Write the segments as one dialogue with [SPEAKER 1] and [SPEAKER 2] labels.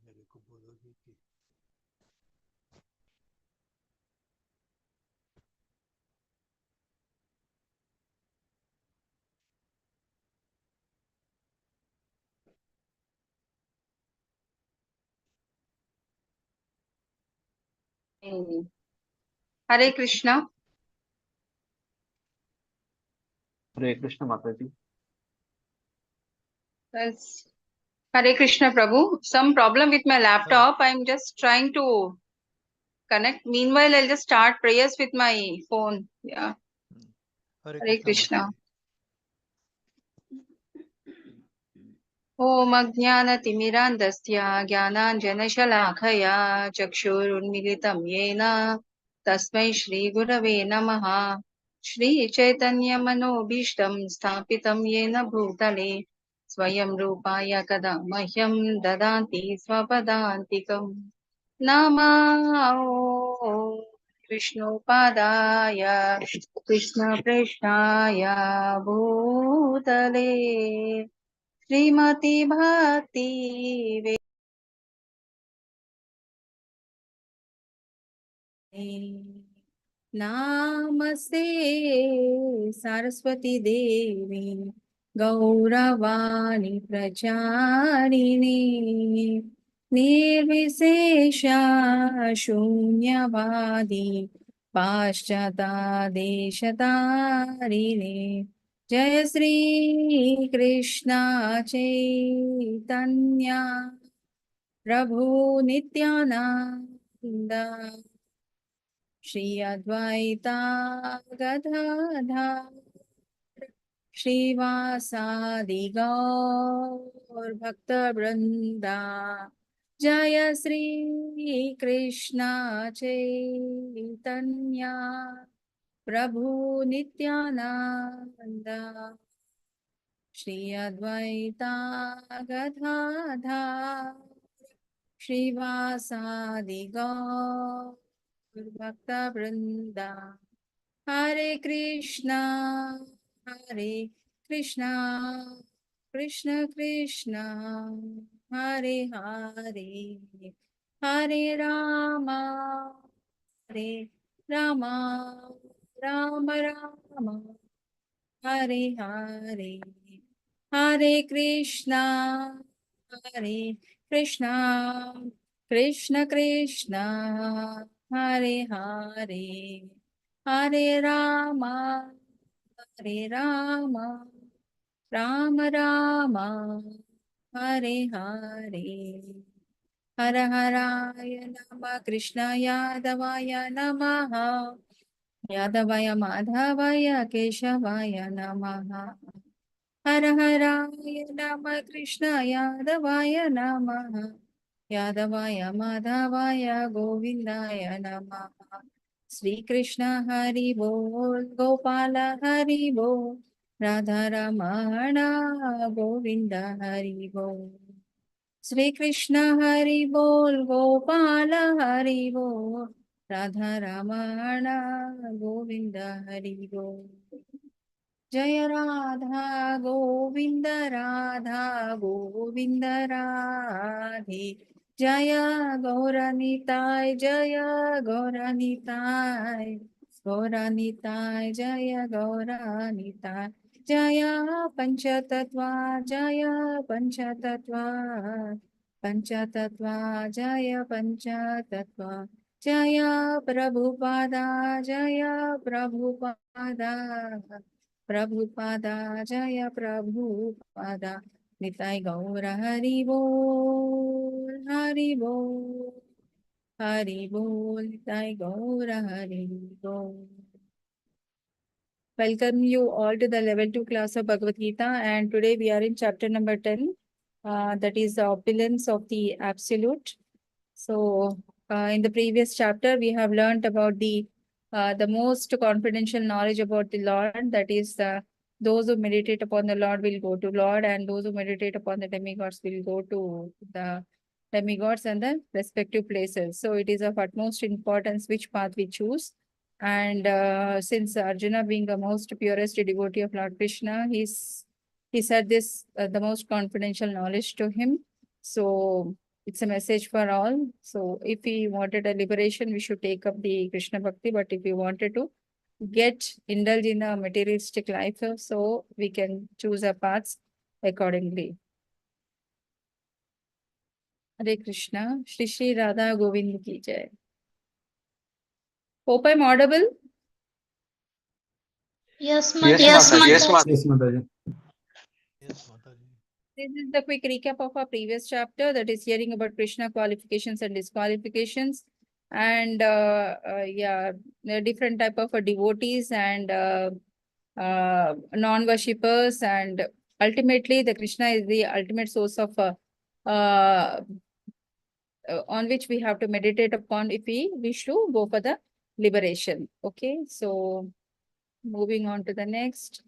[SPEAKER 1] मेरे को बोलोगी कि
[SPEAKER 2] हरे कृष्णा।
[SPEAKER 3] हरे कृष्ण माता जी।
[SPEAKER 2] Yes. Hare Krishna Prabhu. Some problem with my
[SPEAKER 1] हाँ
[SPEAKER 2] laptop. I'm just trying to connect. Meanwhile, I'll just start prayers with my phone. Yeah.
[SPEAKER 1] Hare
[SPEAKER 2] Hare
[SPEAKER 1] Krishna माता
[SPEAKER 2] Krishna.
[SPEAKER 1] जी।
[SPEAKER 2] ॐ अज्ञानतिमिरान्धस्य ज्ञानाञ्जनशलाखया चक्षुरुन्मिलितं येन तस्मै श्रीगुरवे नमः। श्रीचैतन्यमनोभीष्टं स्थापितं येन भूतले स्वयं रूपाय कदा मह्यं ददाति स्वपदान्तिकम्। नमो विष्णुपादाय कृष्णप्रेष्ठाय भूतले श्रीमती भक्ति नामस्ते सरस्वती देवी गौरवाणी प्रचारिणी निर्विशेषा शून्यवादी पाश्चात्देशतारिणे जय श्री कृष्ण चैतन्य प्रभु नित्यानंद श्री अद्वैता गदाधर श्रीवासादि गौर भक्त वृंदा जय श्री कृष्ण चैतन्य प्रभु नित्यानंद श्री अद्वैता गदाधर श्रीवासादि गौर भक्त वृंदा हरे कृष्णा कृष्ण कृष्ण हरे हरे हरे राम राम राम हरे हरे हरे कृष्णा कृष्णा कृष्ण कृष्ण हरे हरे हरे राम राम राम हरे हरे हर हराय नमः कृष्णाय यादवाय नमः यादवाय माधवाय केशवाय नमः हर हराय नमः कृष्णाय यादवाय नमः यादवाय माधवाय गोविन्दाय नमः श्री कृष्ण हरि बोल गोपाल हरि बोल राधा रमण गोविंद हरि बोल श्री कृष्ण हरि बोल गोपाल हरि बोल राधा रमण गोविंद हरि बोल जय राधा गोविंद राधे जय गौरनिताय गौरनिताय जय गौरनिताय जय पंचतत्वा पंचतत्वा जय पंचतत्वा जय प्रभुपादा प्रभुपादा जय प्रभुपादा निताय गौर हरि बोल निताय गौर हरि बोल। Welcome you all to the level 2 class of Bhagavad Gita, and today we are in chapter number 10, that is the opulence of the absolute. So in the previous chapter we have learned about the most confidential knowledge about the Lord, that is those who meditate upon the Lord will go to Lord, and those who meditate upon the demigods will go to the demigods and the respective places. So it is of utmost importance which path we choose. And since Arjuna, being the most purest devotee of Lord Krishna, he said this the most confidential knowledge to him. So it's a message for all. So if we wanted a liberation, we should take up the Krishna Bhakti. But if we wanted to indulge in a materialistic life, so we can choose our paths accordingly. Hare Krishna, Shri Shri Radha Govind ki jai. Hope I'm audible.
[SPEAKER 4] Yes,
[SPEAKER 3] Yes,
[SPEAKER 4] Mataji.
[SPEAKER 3] Mataji.
[SPEAKER 5] Yes, Mataji.
[SPEAKER 1] Yes, Mataji.
[SPEAKER 2] This is the quick recap of our previous chapter, that is hearing about Krishna qualifications and disqualifications, and yeah, the different type of devotees and non-worshippers, and ultimately the Krishna is the ultimate source of on which we have to meditate upon if we wish to go for the liberation. Okay, so moving on to the next.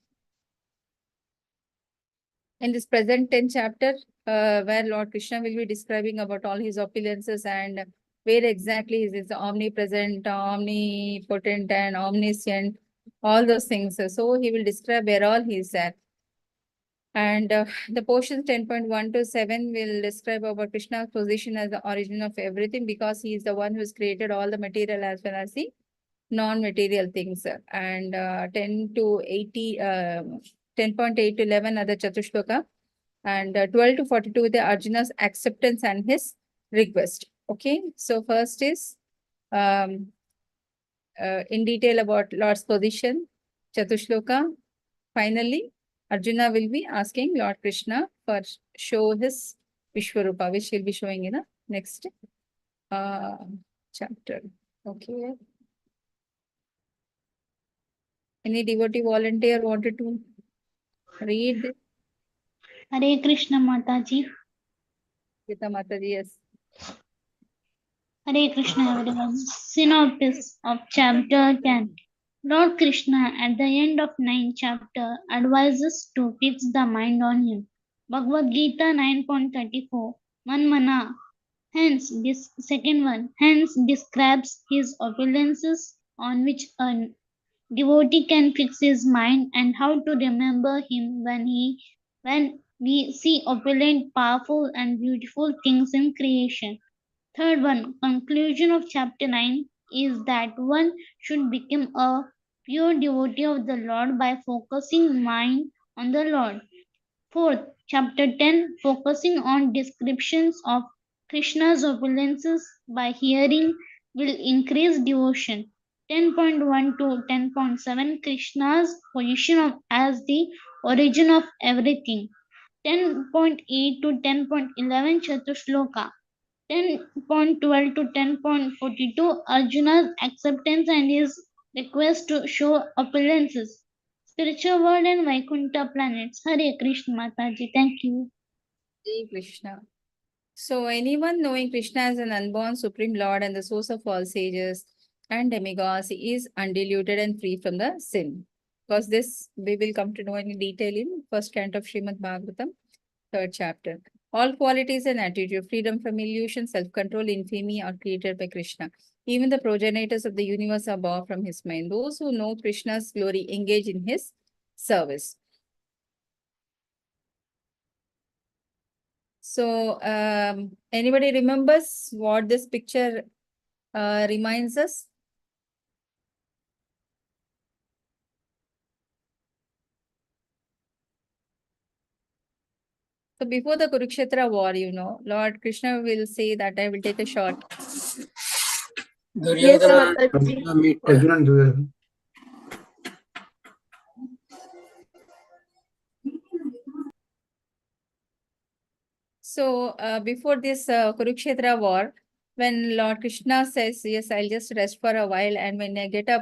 [SPEAKER 2] In this present 10th chapter, where Lord Krishna will be describing about all his opulences and where exactly is his omnipresent, omnipotent, and omniscient, all those things. So he will describe where all he is at. And the portions 10.1 to 7 will describe about Krishna's position as the origin of everything, because he is the one who has created all the material as well as the non-material things. And 10 to 80, 10.8 to 11 are the Chatushloka, and 12 to 42 the Arjuna's acceptance and his request. Okay, so first is in detail about Lord's position, Chatushloka. Finally, Arjuna will be asking Lord Krishna for show his Vishwarupa, which he'll be showing in the next chapter. Okay. Any devotee volunteer wanted to read?
[SPEAKER 4] Hare Krishna Mataji.
[SPEAKER 2] Gita Mataji, yes.
[SPEAKER 4] Hare Krishna everyone. Synopsis of chapter 10. Lord Krishna at the end of 9th chapter advises to fix the mind on him. Bhagavad Gita 9.34. Manmana. Hence, this second one. Hence describes his opulences on which a devotee can fix his mind and how to remember him when we see opulent, powerful and beautiful things in creation. Third one, conclusion of chapter 9 is that one should become a pure devotee of the Lord by focusing mind on the Lord. Fourth, chapter 10, focusing on descriptions of Krishna's opulences by hearing will increase devotion. 10.1 to 10.7, Krishna's position as the origin of everything. 10.8 to 10.11, Chatushloka. 10.12 to 10.42, Arjuna's acceptance and his request to show opulences. Spiritual world and Vaikuntha planets. Hare Krishna Mataji. Thank you.
[SPEAKER 2] Hare Krishna. So anyone knowing Krishna as an unborn Supreme Lord and the source of all sages and demigods is undiluted and free from the sin. Because this we will come to know in detail in first canto of Srimad Bhagavatam, 3rd chapter. All qualities and attitude, freedom from illusion, self-control, infamy are created by Krishna. Even the progenitors of the universe are born from his mind. Those who know Krishna's glory engage in his service. So, anybody remembers what this picture reminds us? So, before the Kurukshetra war, Lord Krishna will say that I will take a shot.
[SPEAKER 5] Yes, Arjuna meet Arjuna and Duryodhana.
[SPEAKER 2] So, before this Kurukshetra war, when Lord Krishna says, yes, I'll just rest for a while, and when I get up,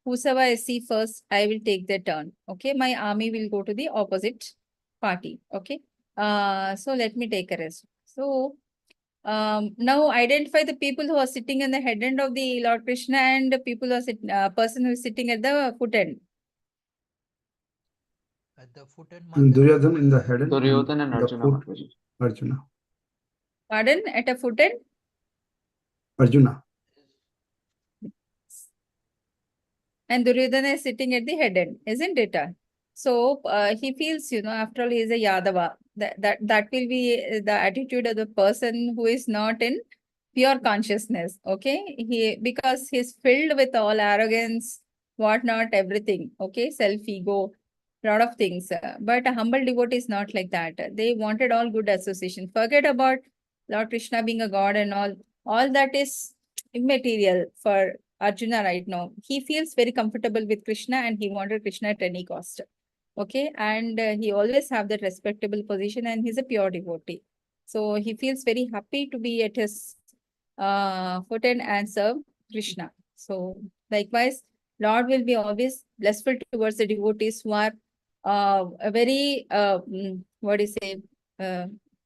[SPEAKER 2] whosoever I see first, I will take their turn. Okay, my army will go to the opposite party. Okay, so let me take a rest. So, now identify the people who are sitting in the head end of the Lord Krishna and the people who are person who is sitting at the foot end.
[SPEAKER 1] At the foot and
[SPEAKER 5] And
[SPEAKER 1] Mataji.
[SPEAKER 5] Duryodhana in the head and
[SPEAKER 3] Duryodhana and
[SPEAKER 5] the
[SPEAKER 3] Arjuna,
[SPEAKER 5] foot,
[SPEAKER 3] Mataji.
[SPEAKER 5] Arjuna.
[SPEAKER 2] Pardon? At a foot end?
[SPEAKER 5] Arjuna.
[SPEAKER 2] And Duryodhana is sitting at the head end, isn't it? So he feels, after all, he is a Yadava. That will be the attitude of the person who is not in pure consciousness. Okay, because he's filled with all arrogance, whatnot, everything. Okay, self-ego, lot of things. But a humble devotee is not like that. They wanted all good association. Forget about Lord Krishna being a god and all. All that is immaterial for Arjuna right now. He feels very comfortable with Krishna and he wanted Krishna at any cost. Okay, and he always have that respectable position and he's a pure devotee. So he feels very happy to be at his foot and serve Krishna. So likewise, Lord will be always blissful towards the devotees who are a very, what do you say,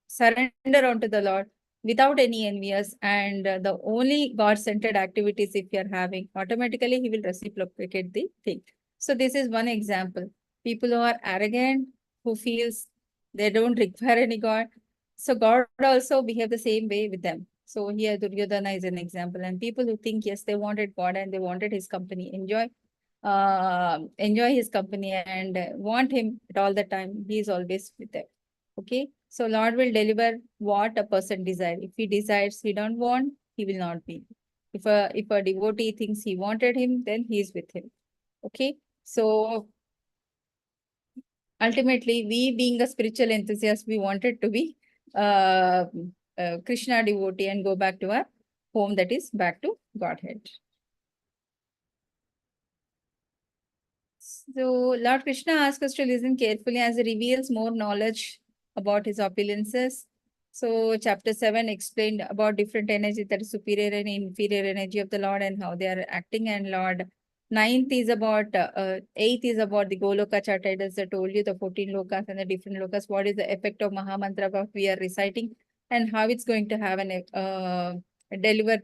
[SPEAKER 2] surrender unto the Lord without any envious, and the only God-centered activities if you are having, automatically he will reciprocate the thing. So this is one example. People who are arrogant, who feels they don't require any God. So God also behave the same way with them. So here Duryodhana is an example. And people who think, yes, they wanted God and they wanted his company, enjoy his company and want him at all the time. He is always with them. Okay. So Lord will deliver what a person desires. If he desires he don't want, he will not be. If a devotee thinks he wanted him, then he is with him. Okay. So ultimately, we being a spiritual enthusiast, we wanted to be Krishna devotee and go back to our home, that is back to Godhead. So Lord Krishna asks us to listen carefully as he reveals more knowledge about his opulences. So chapter 7 explained about different energy, that is superior and inferior energy of the Lord and how they are acting. And Lord 9th is about, 8th is about the Goloka chart. As I told you, the 14 lokas and the different lokas. What is the effect of Mahamantra that we are reciting and how it's going to have an deliver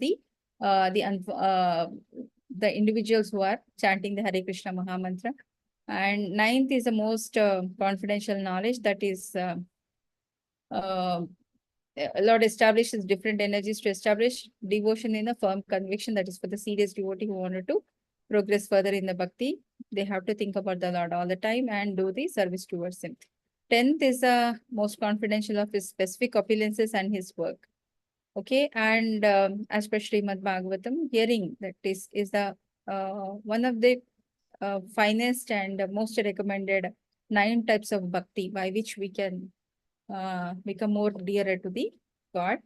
[SPEAKER 2] the individuals who are chanting the Hare Krishna Mahamantra. And 9th is the most confidential knowledge, that is Lord establishes different energies to establish devotion in a firm conviction, that is for the serious devotee who wanted to progress further in the bhakti. They have to think about the Lord all the time and do the service towards him. 10th is the most confidential of his specific opulences and his work. Okay, and especially Srimad Bhagavatam, hearing that is the one of the finest and most recommended 9 types of bhakti by which we can become more dearer to the God.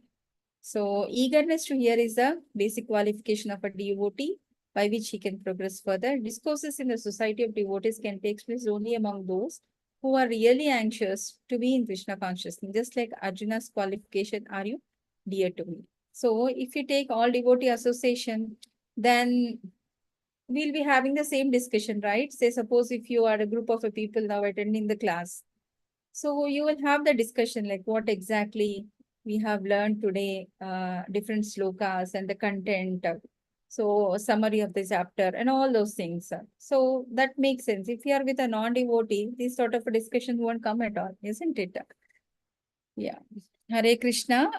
[SPEAKER 2] So eagerness to hear is the basic qualification of a devotee by which he can progress further. Discourses in the society of devotees can take place only among those who are really anxious to be in Krishna consciousness. Just like Arjuna's qualification, are you dear to me? So if you take all devotee association, then we'll be having the same discussion, right? Say, suppose if you are a group of people now attending the class, so you will have the discussion like what exactly we have learned today, different slokas and the content. So summary of the chapter and all those things. So that makes sense. If you are with a non-devotee, this sort of a discussion won't come at all, isn't it? Yeah. Hare Krishna.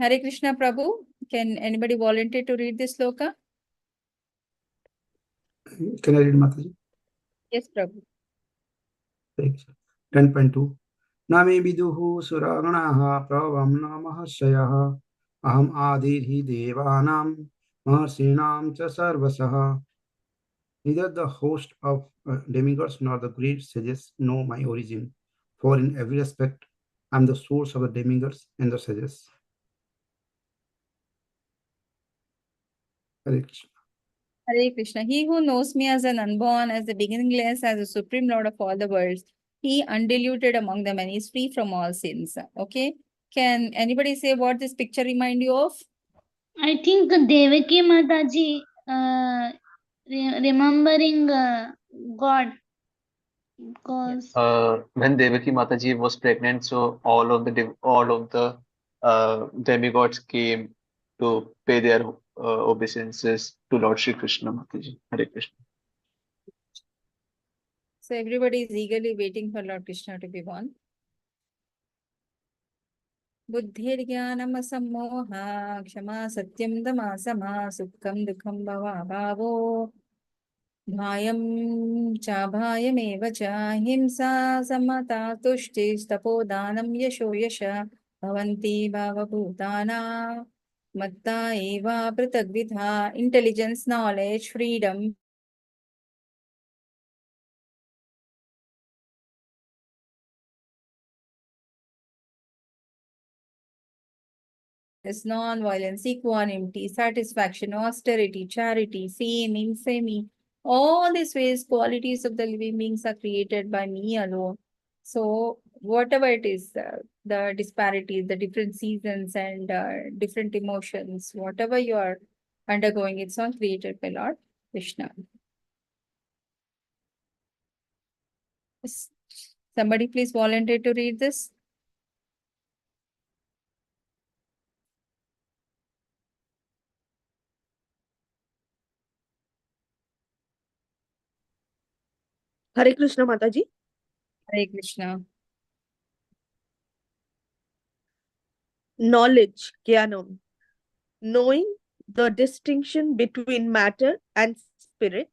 [SPEAKER 2] Hare Krishna Prabhu. Can anybody volunteer to read this sloka?
[SPEAKER 5] Can I read, Mataji?
[SPEAKER 2] Yes, Prabhu.
[SPEAKER 5] 10.2. Nami viduhu suraganaha prabhavam namahashayah aham adhihi devanam maharsinam cha sarvasaha. Neither the host of demigods nor the great sages know my origin, for in every respect I am the source of the demigods and the sages. Hare Krishna.
[SPEAKER 2] Hare Krishna. He who knows me as an unborn, as the beginningless, as the supreme Lord of all the worlds, he undiluted among them and is free from all sins. Okay. Can anybody say what this picture remind you of?
[SPEAKER 4] I think Devaki Mataji remembering God because
[SPEAKER 3] When Devaki Mataji was pregnant, so all of the demigods came to pay their obeisances to Lord Shri Krishna Mataji. Hare Krishna.
[SPEAKER 2] So everybody is eagerly waiting for Lord Krishna to be born. Buddhir jnanam sammoha kshama satyam dama sama sukham dukham bhava bhavo Bhayam cha bhayameva cha himsa samata tushtistapodanam yasho yasha bhavanti bhavabhutana matta eva pritagvidha. Intelligence, knowledge, freedom, is non-violence, equanimity, satisfaction, austerity, charity, same, infamy. All these ways, qualities of the living beings are created by me alone. So whatever it is, the disparities, the different seasons and different emotions, whatever you are undergoing, it's all created by Lord Krishna. Yes. Somebody please volunteer to read this.
[SPEAKER 6] Hare Krishna Mataji.
[SPEAKER 2] Hare Krishna.
[SPEAKER 6] Knowledge, Gyanam. Knowing the distinction between matter and spirit,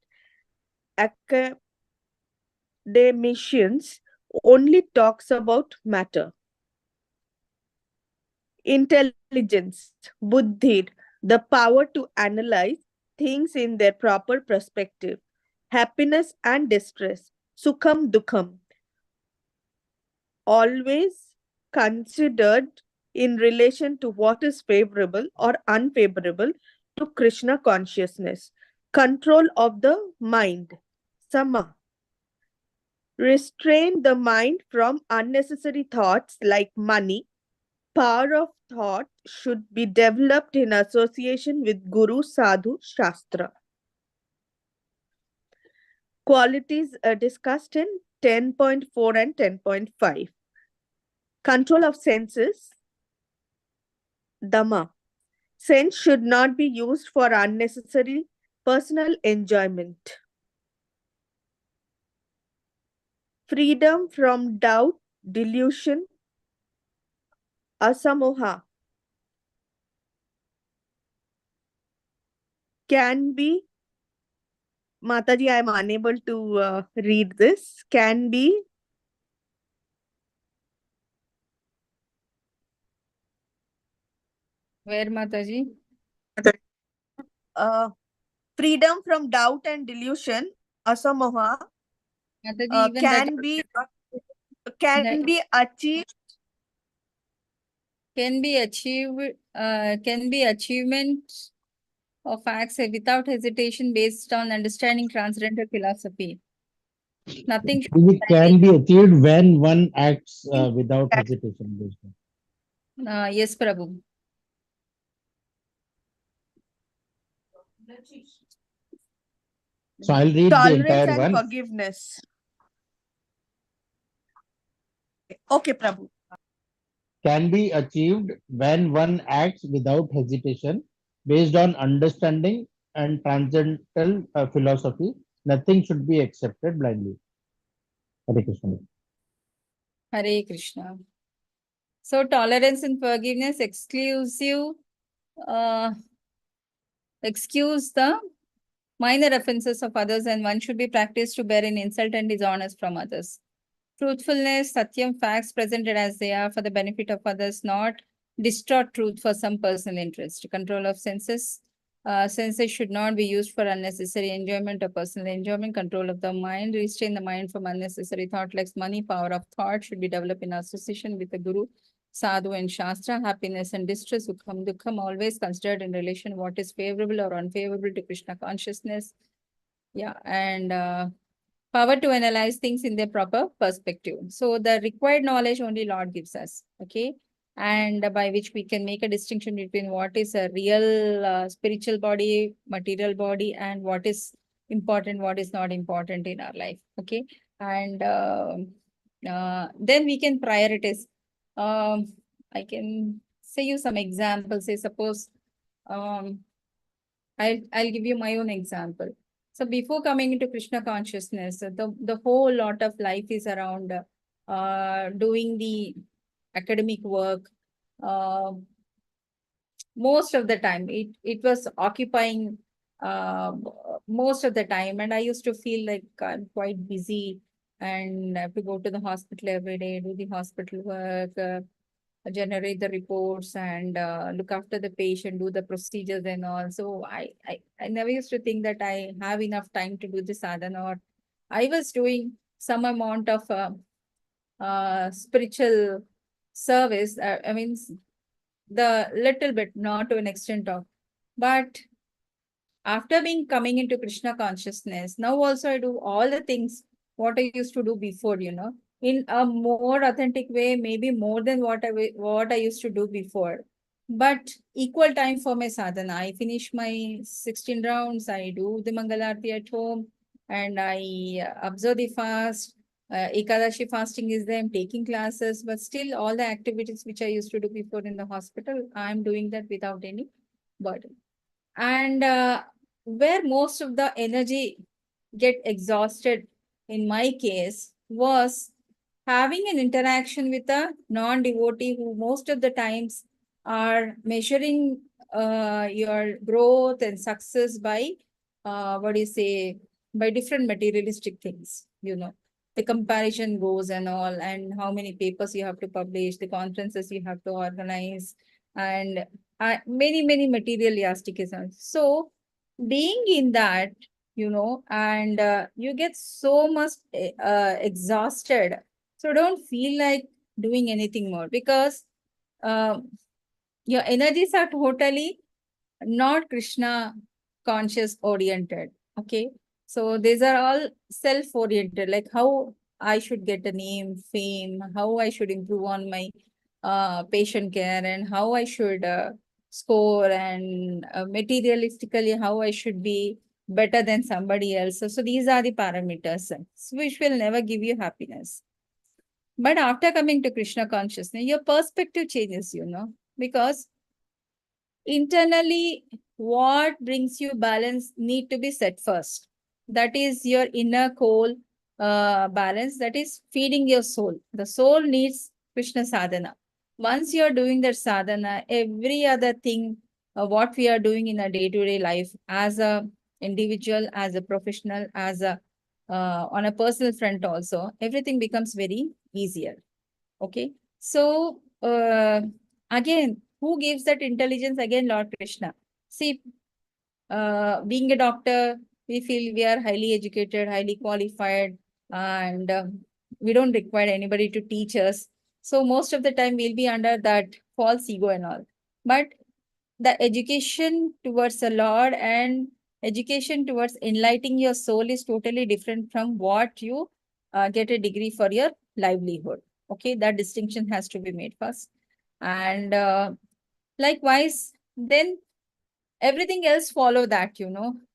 [SPEAKER 6] academicians only talks about matter. Intelligence, buddhi, the power to analyze things in their proper perspective. Happiness and distress, sukham dukham, always considered in relation to what is favorable or unfavorable to Krishna consciousness. Control of the mind, sama. Restrain the mind from unnecessary thoughts like money. Power of thought should be developed in association with Guru, Sadhu, Shastra. Qualities discussed in 10.4 and 10.5. Control of senses, Dhamma. Sense should not be used for unnecessary personal enjoyment. Freedom from doubt, delusion, asamoha can be, Mataji, I am unable to read this, can be
[SPEAKER 2] Where, Mataji?
[SPEAKER 6] freedom from doubt and delusion, asamoha,
[SPEAKER 2] Mataji, even that
[SPEAKER 6] can be achieved.
[SPEAKER 2] Can be achievement of acts without hesitation based on understanding transcendental philosophy. Nothing should
[SPEAKER 7] It can be achieved when one acts without hesitation.
[SPEAKER 2] yes, Prabhu.
[SPEAKER 7] So I'll read the
[SPEAKER 6] Tolerance
[SPEAKER 7] entire
[SPEAKER 6] and
[SPEAKER 7] one.
[SPEAKER 6] forgiveness. Okay, Prabhu.
[SPEAKER 7] Can be achieved when one acts without hesitation based on understanding and transcendental philosophy. Nothing should be accepted blindly. Hare Krishna.
[SPEAKER 2] Hare Krishna. So tolerance and forgiveness excuse the minor offenses of others, and one should be practiced to bear in insult and dishonors from others. Truthfulness, satyam, facts presented as they are for the benefit of others, not distort truth for some personal interest. Control of senses. Senses should not be used for unnecessary enjoyment or personal enjoyment. Control of the mind. Restrain the mind from unnecessary thought like money. Power of thought should be developed in association with the Guru, Sadhu and Shastra. Happiness and distress, sukham, dukkham, always considered in relation what is favorable or unfavorable to Krishna consciousness. Yeah, and power to analyze things in their proper perspective. So the required knowledge only Lord gives us, okay? And by which we can make a distinction between what is a real spiritual body, material body, and what is important, what is not important in our life, okay? And then we can prioritize. I can say you some examples. Say suppose I'll give you my own example. So before coming into Krishna consciousness, the whole lot of life is around doing the academic work. Most of the time, it was occupying most of the time. And I used to feel like I'm quite busy and I have to go to the hospital every day, do the hospital work, generate the reports and look after the patient, do the procedures and all. So I never used to think that I have enough time to do the sadhana, or I was doing some amount of spiritual service. I mean, the little bit, not to an extent of, but after being coming into Krishna consciousness, now also I do all the things what I used to do before, in a more authentic way, maybe more than what I used to do before. But equal time for my sadhana. I finish my 16 rounds, I do the Mangalarti at home, and I observe the fast. Ekadashi fasting is there, I'm taking classes, but still all the activities which I used to do before in the hospital, I'm doing that without any burden. And where most of the energy get exhausted in my case was having an interaction with a non-devotee who most of the times are measuring your growth and success by by different materialistic things, the comparison goes and all, and how many papers you have to publish, the conferences you have to organize, and many materialistic isms. So being in that, and you get so much exhausted, so don't feel like doing anything more, because your energies are totally not Krishna conscious oriented. Okay. So these are all self-oriented, like how I should get a name, fame, how I should improve on my patient care, and how I should score, and materialistically how I should be better than somebody else. So these are the parameters which will never give you happiness. But after coming to Krishna consciousness, your perspective changes, because internally what brings you balance need to be set first. That is your inner core balance, that is feeding your soul. The soul needs Krishna sadhana. Once you are doing that sadhana, every other thing what we are doing in a day-to-day life, as a individual, as a professional, as a on a personal front also, everything becomes very easier. Okay. So again, who gives that intelligence? Again, Lord Krishna. See, being a doctor, we feel we are highly educated, highly qualified, and we don't require anybody to teach us. So most of the time we'll be under that false ego and all. But the education towards the Lord and education towards enlightening your soul is totally different from what you get a degree for your livelihood. Okay, that distinction has to be made first. And likewise, then everything else follow that,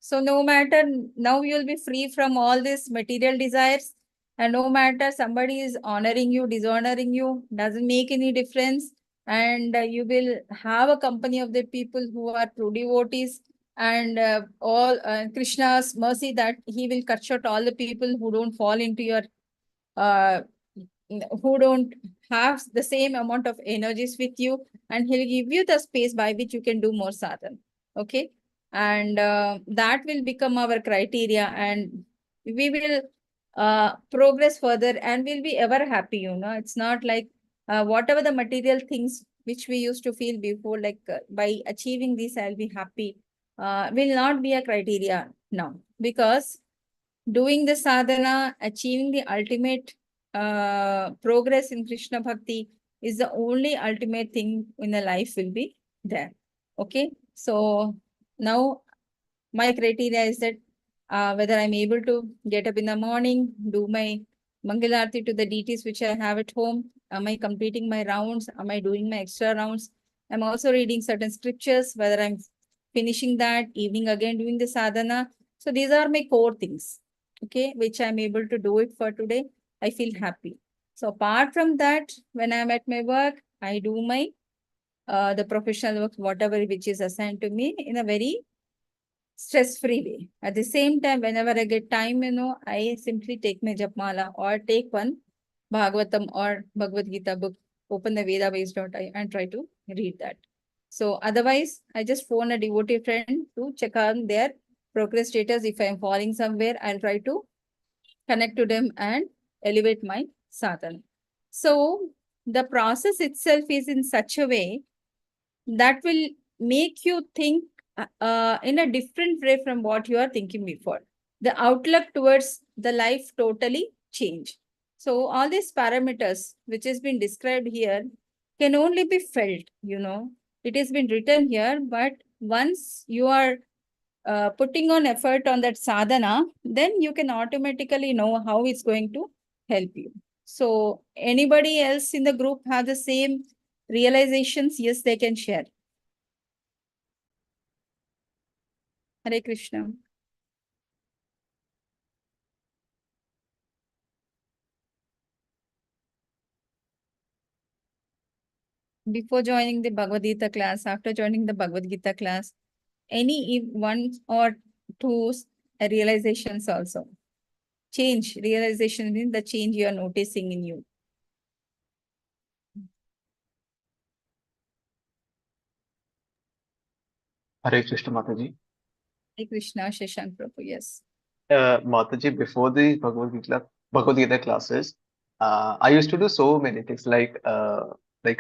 [SPEAKER 2] So no matter, now you'll be free from all these material desires, and no matter somebody is honoring you, dishonoring you, doesn't make any difference. And you will have a company of the people who are true devotees, and all Krishna's mercy that he will cut short all the people who don't fall into your uh, who don't have the same amount of energies with you, and he'll give you the space by which you can do more sadhana. Okay. And that will become our criteria, and we will progress further, and we'll be ever happy. It's not like whatever the material things which we used to feel before, like by achieving this I'll be happy, will not be a criteria now, because doing the sadhana, achieving the ultimate progress in Krishna Bhakti is the only ultimate thing in the life will be there. Okay. So now my criteria is that whether I'm able to get up in the morning, do my Mangalarti to the deities which I have at home. Am I completing my rounds? Am I doing my extra rounds? I'm also reading certain scriptures, whether I'm finishing that, evening again doing the sadhana. So these are my core things, okay, which I'm able to do it for today. I feel happy. So apart from that, when I'm at my work, I do my the professional work, whatever which is assigned to me, in a very stress-free way. At the same time, whenever I get time, I simply take my Japmala or take one Bhagavatam or Bhagavad Gita book, open the Veda-based.in and try to read that. So otherwise, I just phone a devotee friend to check on their procrastinators, if I am falling somewhere, I'll try to connect to them and elevate my sadhana. So the process itself is in such a way that will make you think in a different way from what you are thinking before. The outlook towards the life totally change. So all these parameters which has been described here can only be felt, It has been written here, but once you are putting on effort on that sadhana, then you can automatically know how it's going to help you. So anybody else in the group have the same realizations? Yes, they can share. Hare Krishna. Before joining the Bhagavad Gita class, after joining the Bhagavad Gita class, any one or two realizations also. Change, realization means the change you are noticing in you.
[SPEAKER 3] Hare Krishna Mataji.
[SPEAKER 2] Hare Krishna, Shashank Prabhu, yes.
[SPEAKER 3] Mataji, before the Bhagavad Gita classes, I used to do so many things like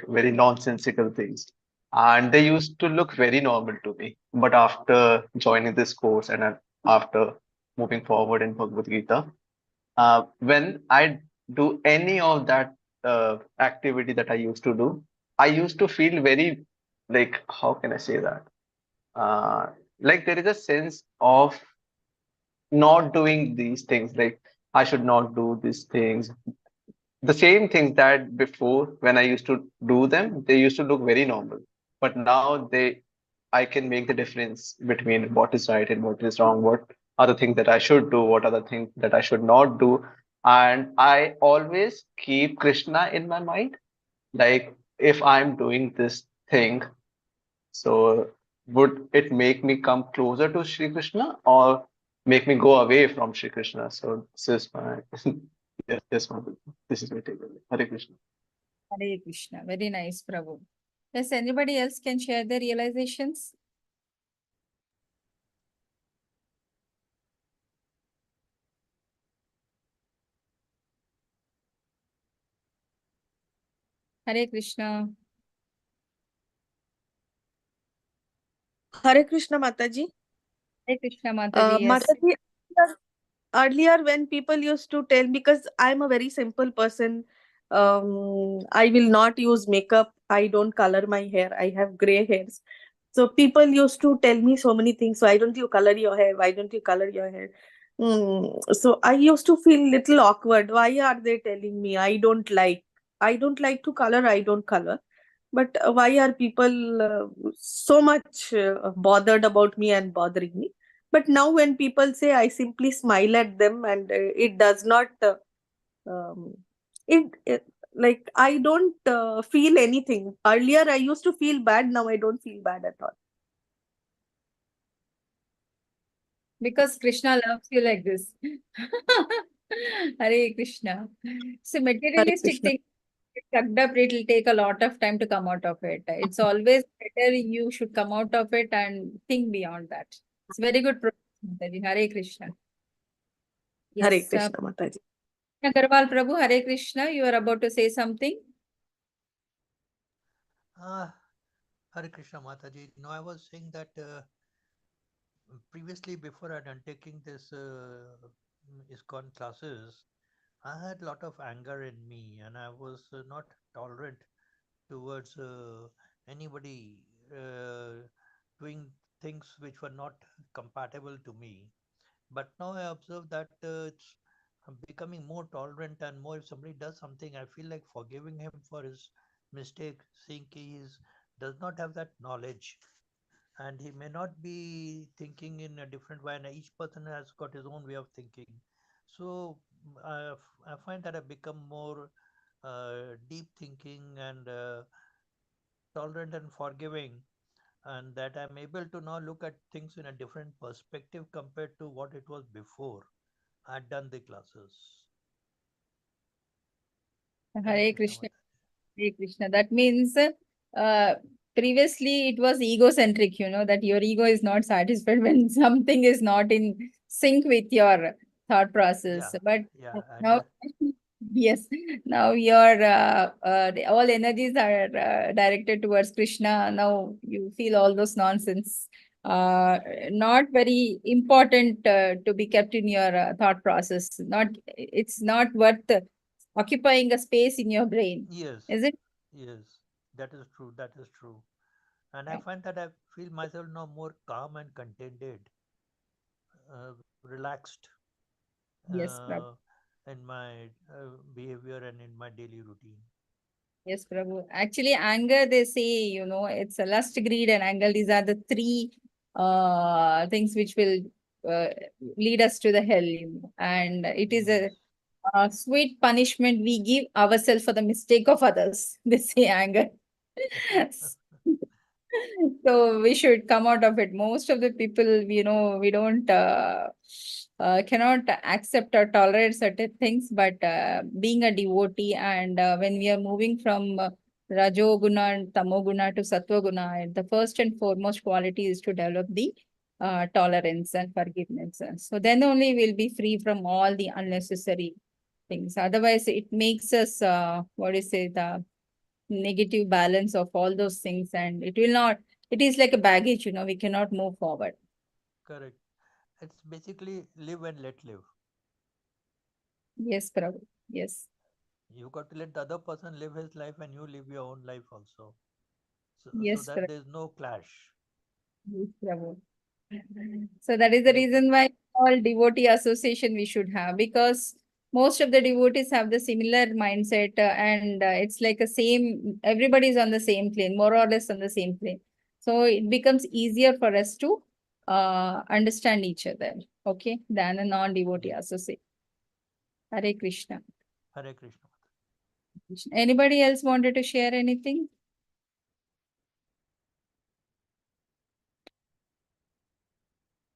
[SPEAKER 3] very nonsensical things, and they used to look very normal to me. But after joining this course and after moving forward in Bhagavad Gita, when I do any of that activity that I used to do, I used to feel very, like, how can I say that? Like there is a sense of not doing these things, like I should not do these things. The same things that before when I used to do them, they used to look very normal. But now I can make the difference between what is right and what is wrong, what are the things that I should do, what are the things that I should not do. And I always keep Krishna in my mind. Like if I'm doing this thing, so would it make me come closer to Sri Krishna or make me go away from Sri Krishna? So this is my this is my takeaway. Hare Krishna.
[SPEAKER 2] Hare Krishna. Very nice, Prabhu. Yes, anybody else can share their realizations? Hare Krishna.
[SPEAKER 6] Hare Krishna Mataji.
[SPEAKER 2] Hare Krishna, Mataji, yes.
[SPEAKER 6] Mataji, earlier when people used to tell, because I'm a very simple person, I will not use makeup, I don't color my hair, I have gray hairs. So people used to tell me so many things. Why don't you color your hair? Why don't you color your hair? So I used to feel little awkward. Why are they telling me? I don't like to color. I don't color. But why are people so much bothered about me and bothering me? But now when people say, I simply smile at them, and it does not. Um, it like I don't feel anything. Earlier I used to feel bad. Now I don't feel bad at all.
[SPEAKER 2] Because Krishna loves you like this. Hare Krishna. So materialistic
[SPEAKER 6] Krishna.
[SPEAKER 2] thing tucked up, it will take a lot of time to come out of it. It's always better you should come out of it and think beyond that. It's very good. Mataji. Hare Krishna.
[SPEAKER 6] Hare
[SPEAKER 2] Yes,
[SPEAKER 6] Krishna Mataji.
[SPEAKER 2] Agarwal Prabhu, Hare Krishna. You are about to say something.
[SPEAKER 1] Hare Krishna Mataji. No, I was saying that previously, before I'd undertaking this ISKCON classes, I had a lot of anger in me, and I was not tolerant towards anybody doing things which were not compatible to me. But now I observe that it's becoming more tolerant and more. If somebody does something, I feel like forgiving him for his mistake, seeing he does not have that knowledge, and he may not be thinking in a different way, and each person has got his own way of thinking. So I find that I become more deep thinking and tolerant and forgiving, and that I'm able to now look at things in a different perspective compared to what it was before I'd done the classes.
[SPEAKER 2] Hare Krishna. Hare Krishna. That means previously it was egocentric, that your ego is not satisfied when something is not in sync with your thought process.
[SPEAKER 1] Yeah,
[SPEAKER 2] But
[SPEAKER 1] yeah, and
[SPEAKER 2] now, yes, now your all energies are directed towards Krishna. Now you feel all those nonsense. Not very important to be kept in your thought process. It's not worth occupying a space in your brain,
[SPEAKER 1] yes,
[SPEAKER 2] is it?
[SPEAKER 1] yes, that is true. That is true. And I
[SPEAKER 2] Right.
[SPEAKER 1] find that I feel myself now more calm and contented, relaxed
[SPEAKER 2] Yes, Prabhu.
[SPEAKER 1] uh, in my behavior and in my daily routine.
[SPEAKER 2] Yes, Prabhu. Actually, anger, they say, it's a lust, greed, and anger. These are the three things which will uh, lead us to the hell. And it is
[SPEAKER 1] Yes,
[SPEAKER 2] a sweet punishment we give ourselves for the mistake of others. They say anger. So we should come out of it. Most of the people, we don't cannot accept or tolerate certain things, but being a devotee and when we are moving from Rajoguna and Tamoguna to Sattva-guna, the first and foremost quality is to develop the tolerance and forgiveness. So then only we'll be free from all the unnecessary things. Otherwise, it makes us, what do you say, the negative balance of all those things, and it will not, it is like a baggage, we cannot move forward.
[SPEAKER 1] correct. It's basically live and let live.
[SPEAKER 2] Yes, Prabhu. Yes.
[SPEAKER 1] You got to let the other person live his life and you live your own life also. So
[SPEAKER 2] Yes,
[SPEAKER 1] that
[SPEAKER 2] Prabhu.
[SPEAKER 1] there's no clash.
[SPEAKER 2] Yes, Prabhu. So that is the
[SPEAKER 1] Hare
[SPEAKER 2] reason why all devotee association we should have, because most of the devotees have the similar mindset, and it's like a same, everybody is on the same plane, more or less on the same plane. So it becomes easier for us to understand each other, okay, than a non-devotee
[SPEAKER 1] Yes.
[SPEAKER 2] associate. Hare Krishna.
[SPEAKER 1] Hare Krishna.
[SPEAKER 2] Anybody else wanted to share anything?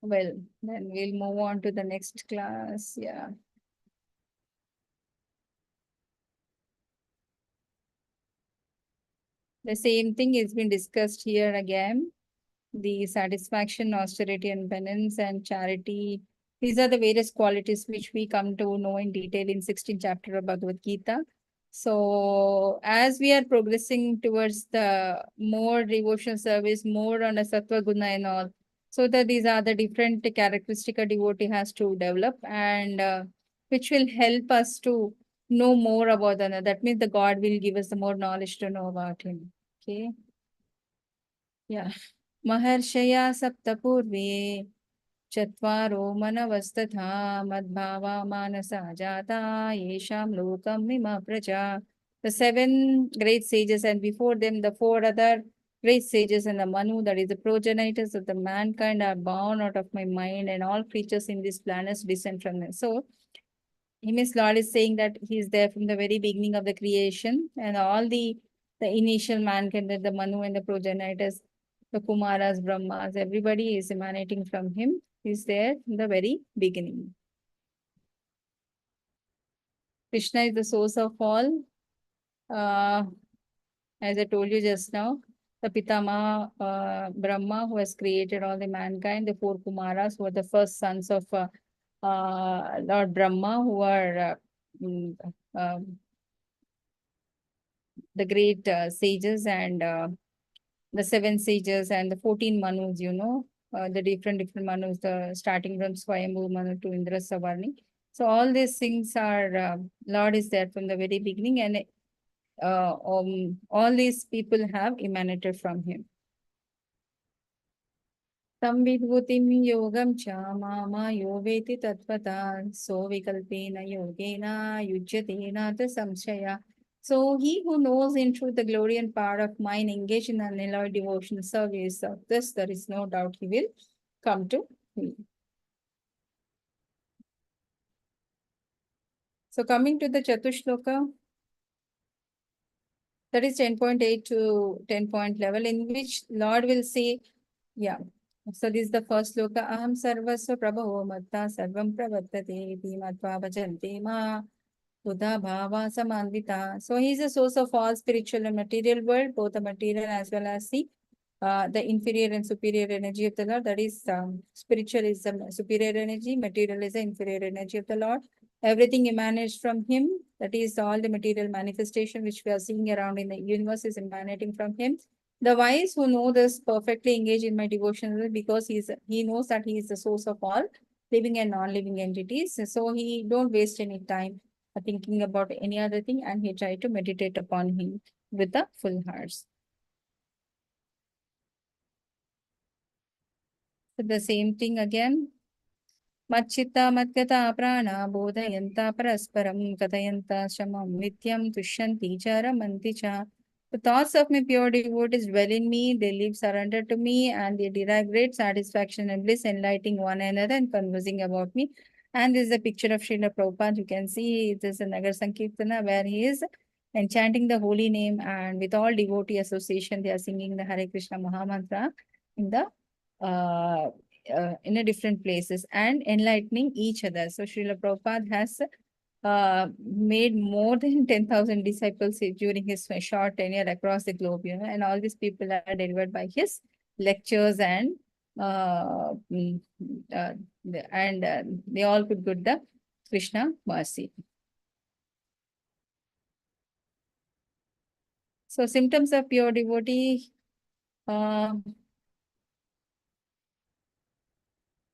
[SPEAKER 2] Well, then we'll move on to the next class. Yeah. The same thing has been discussed here again. The satisfaction, austerity, and penance and charity. These are the various qualities which we come to know in detail in 16th chapter of Bhagavad Gita. So as we are progressing towards the more devotional service, more on a sattva guna and all, so that these are the different characteristic a devotee has to develop, and which will help us to know more about another. That means the God will give us the more knowledge to know about him. Okay. Yeah. महर्षया सप्तपूर्वे चत्वारो मनवस्तथा मद्भावा मानसा जाता येषां लोकं मिमा प्रजा. The seven great sages, and before them the four other great sages, and the Manu, that is the progenitors of the mankind, are born out of my mind, and all creatures in this planet descend from them. So His Lord is saying that he is there from the very beginning of the creation, and all the initial mankind, the Manu and the progenitors, the Kumaras, Brahmas, everybody is emanating from him. He's there from the very beginning. Krishna is the source of all. As I told you just now, the Pitama Brahma, who has created all the mankind, the four Kumaras, who are the first sons of Lord Brahma, who are mm, um, the great sages, and the seven sages and the 14 Manus, the different Manus, the starting from Swayambhu Manu to Indra Savarni. So all these things are, Lord is there from the very beginning, and all these people have emanated from him. Tam vidbhutim yogam cha mama yoveti tatvata so vikalpena yogena yujyatena ta samshaya. So he who knows in truth the glory and power of mind, engaged in unalloyed devotional service of this, there is no doubt he will come to me. So coming to the Chatushloka, that is 10.8 to 10 point level, in which Lord will say, yeah. So this is the first sloka. Aham sarvasva prabhavo matta sarvam pravartate iti matva bhajante ma Buddha Bhava Samandita. So he is the source of all spiritual and material world, both the material as well as the inferior and superior energy of the Lord. That is, spiritual is the superior energy, material is the inferior energy of the Lord. Everything emanates from him. That is, all the material manifestation which we are seeing around in the universe is emanating from him. The wise who know this perfectly engage in my devotion because he knows that he is the source of all living and non-living entities. So he don't waste any time thinking about any other thing, and he try to meditate upon him with the full hearts. So the same thing again. Machita Matgata Prana Bodhayanta Parasparam Katayanta Shamam Nityam Tushyanti Charamanti Cha. The thoughts of my pure devotees dwell in me, they live surrendered to me, and they derive great satisfaction and bliss, enlightening one another and conversing about me. And this is a picture of Srila Prabhupada. You can see this is a Nagar Sankirtana where he is enchanting the holy name, and with all devotee association, they are singing the Hare Krishna Mahamantra in the in a different places and enlightening each other. So Srila Prabhupada has made more than 10,000 disciples during his short tenure across the globe, and all these people are delivered by his lectures and mm, they all could get the Krishna mercy. So symptoms of pure devotee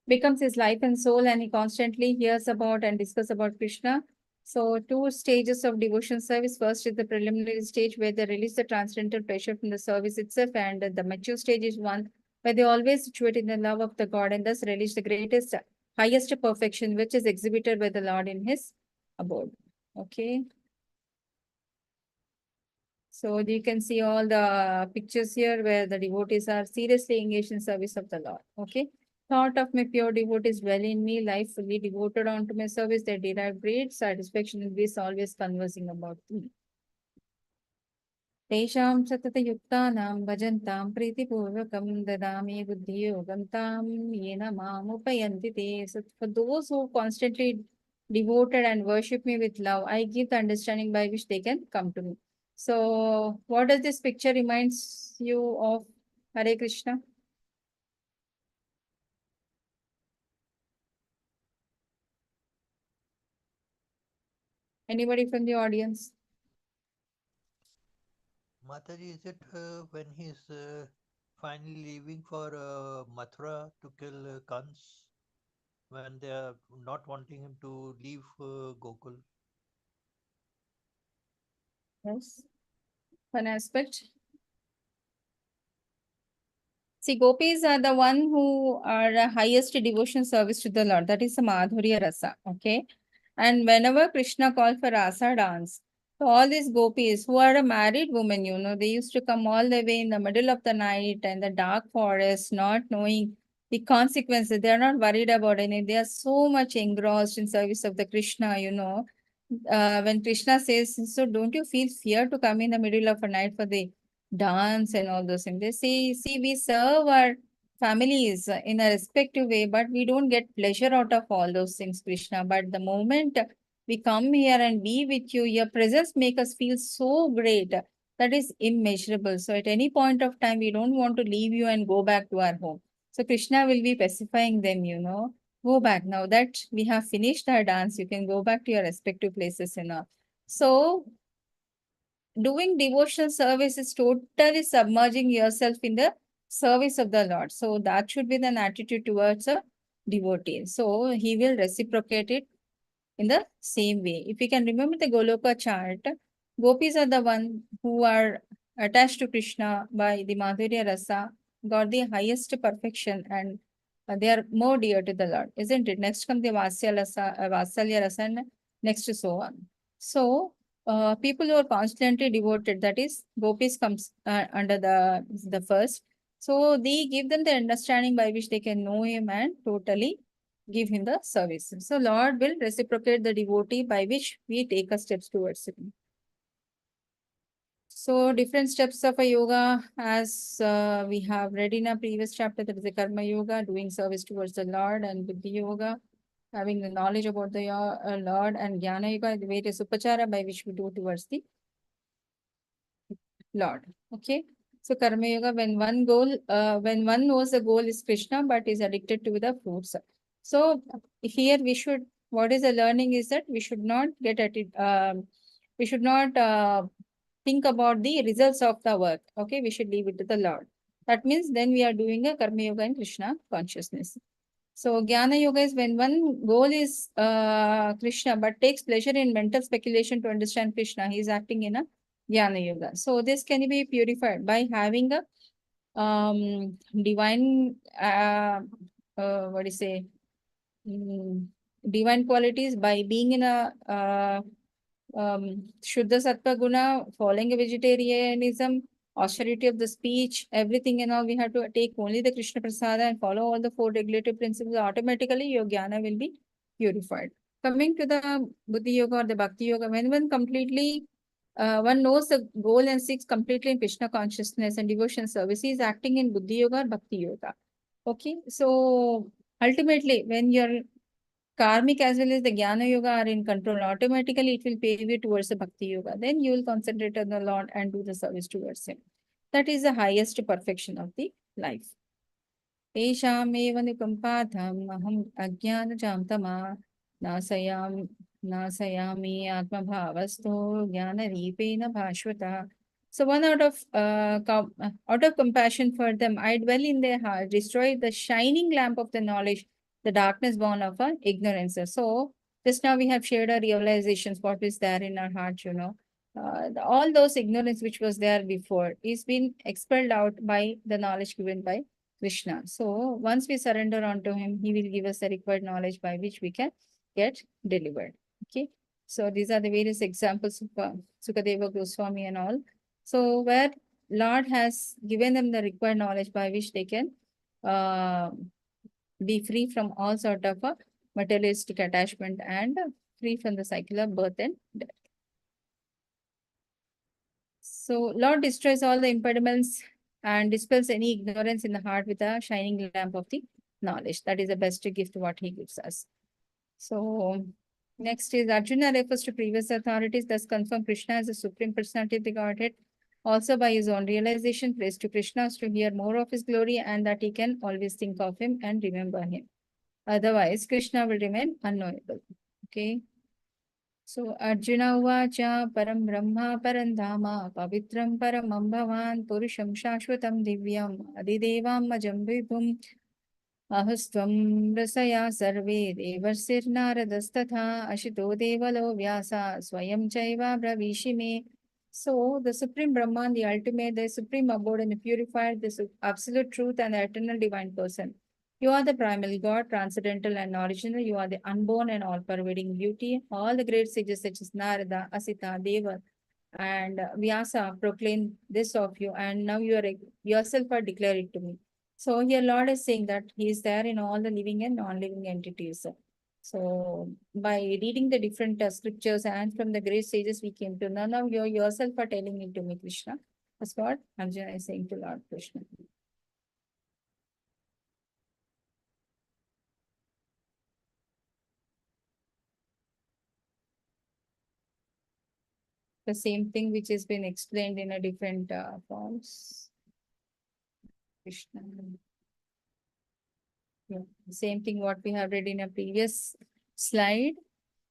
[SPEAKER 2] becomes his life and soul, and he constantly hears about and discuss about Krishna. So two stages of devotion service. First is the preliminary stage where they release the transcendental pressure from the service itself, and the mature stage is one where they always situate in the love of the God and thus release the greatest, highest perfection, which is exhibited by the Lord in his abode. Okay. So you can see all the pictures here where the devotees are seriously engaged in service of the Lord. Okay. Thought of my pure devotees dwell in me, life fully devoted unto my service, they derive great satisfaction in this, always conversing about me. Tesham satata-yuktanam bhajantam priti-purvakam dadami buddhi-yogam tam yena mamupayanti te. So for those who constantly devoted and worship me with love, I give the understanding by which they can come to me. So what does this picture reminds you of? Hare Krishna? Anybody from the audience?
[SPEAKER 1] Mataji, is it when he's finally leaving for Mathura to kill Kans, when they are not wanting him to leave Gokul?
[SPEAKER 2] Yes. One aspect. See, gopis are the one who are the highest devotion service to the Lord. That is the Madhurya Rasa. Okay. And whenever Krishna called for Rasa dance, so all these gopis who are a married woman, they used to come all the way in the middle of the night and the dark forest, not knowing the consequences. They are not worried about anything. They are so much engrossed in service of the Krishna. When Krishna says, so don't you feel fear to come in the middle of a night for the dance and all those things? They say, see, we serve our families in a respective way, but we don't get pleasure out of all those things, Krishna. But the moment we come here and be with you, your presence make us feel so great. That is immeasurable. So at any point of time, we don't want to leave you and go back to our home. So Krishna will be pacifying them. Go back. Now that we have finished our dance, you can go back to your respective places. So doing devotional service is totally submerging yourself in the service of the Lord. So that should be the attitude towards a devotee. So he will reciprocate it in the same way. If you can remember the Goloka chart, gopis are the one who are attached to Krishna by the Madhurya Rasa, got the highest perfection, and they are more dear to the Lord, isn't it? Next comes the Vatsalya Rasa, and next to so on. So people who are constantly devoted, that is, gopis comes under the first. So they give them the understanding by which they can know him and totally give him the service. So Lord will reciprocate the devotee by which we take a steps towards him. So different steps of a yoga, as we have read in a previous chapter, that is the karma yoga, doing service towards the Lord, and buddhi yoga, having the knowledge about the Lord, and Jnana Yoga, the various upachara by which we do towards the Lord. Okay. So Karma Yoga, when when one knows the goal is Krishna, but is addicted to the fruits. So here what is the learning is that we should not get at it, we should not think about the results of the work. Okay, we should leave it to the Lord. That means then we are doing a Karma Yoga in Krishna consciousness. So Jnana Yoga is when one goal is Krishna, but takes pleasure in mental speculation to understand Krishna. He is acting in a Jnana Yoga. So this can be purified by having a divine, what do you say, divine qualities, by being in a Shuddha Sattva Guna, following a vegetarianism, austerity of the speech, everything and all, we have to take only the Krishna Prasada and follow all the four regulative principles. Automatically, your jnana will be purified. Coming to the Buddhi Yoga or the Bhakti Yoga, when one knows the goal and seeks completely in Krishna consciousness and devotion service, he is acting in Buddhi Yoga or Bhakti Yoga. Okay, so ultimately, when your karmic as well as the jnana yoga are in control, automatically it will pave you towards the bhakti yoga. Then you will concentrate on the Lord and do the service towards Him. That is the highest perfection of the life. तेषामेव निकम्पार्थम् अहम् अज्ञानजां तमा नाशयामि आत्मभावस्थो ज्ञानरीपेण भास्वता. So one out of compassion for them, I dwell in their heart, destroy the shining lamp of the knowledge, the darkness born of our ignorance. So just now we have shared our realizations, what is there in our heart, all those ignorance which was there before is been expelled out by the knowledge given by Krishna. So once we surrender unto him, he will give us the required knowledge by which we can get delivered. Okay. So these are the various examples of Sukadeva Goswami and all. So where Lord has given them the required knowledge by which they can be free from all sort of materialistic attachment and free from the cycle of birth and death. So Lord destroys all the impediments and dispels any ignorance in the heart with a shining lamp of the knowledge. That is the best gift what he gives us. So next is Arjuna refers to previous authorities, thus confirm Krishna as the Supreme Personality of the Godhead. Also by his own realization, prays to Krishna to hear more of his glory and that he can always think of him and remember him. Otherwise, Krishna will remain unknowable. Okay. So Arjuna Uvacha Param Brahma Parandhama Pavitram Paramam Bhavan Purusham Shashvatam Divyam Adidevam Majam Vibhum Ahustvam Rasaya Sarve Devarsir Naradastatha Ashito Devalo Vyasa Swayam Chaiva Bravishime. So the Supreme Brahman, the ultimate, the Supreme Abode and the purified, the absolute truth and the eternal divine person. You are the primal God, transcendental and original. You are the unborn and all-pervading beauty. All the great sages such as Narada, Asita, Deva, and Vyasa proclaim this of you, and now you are yourself are declared it to me. So here Lord is saying that he is there in all the living and non-living entities. So by reading the different scriptures and from the great sages we came to know, now you yourself are telling it to me, Krishna. That's what Arjuna is saying to Lord Krishna. The same thing which has been explained in a different forms. Krishna. Yeah. Same thing what we have read in a previous slide.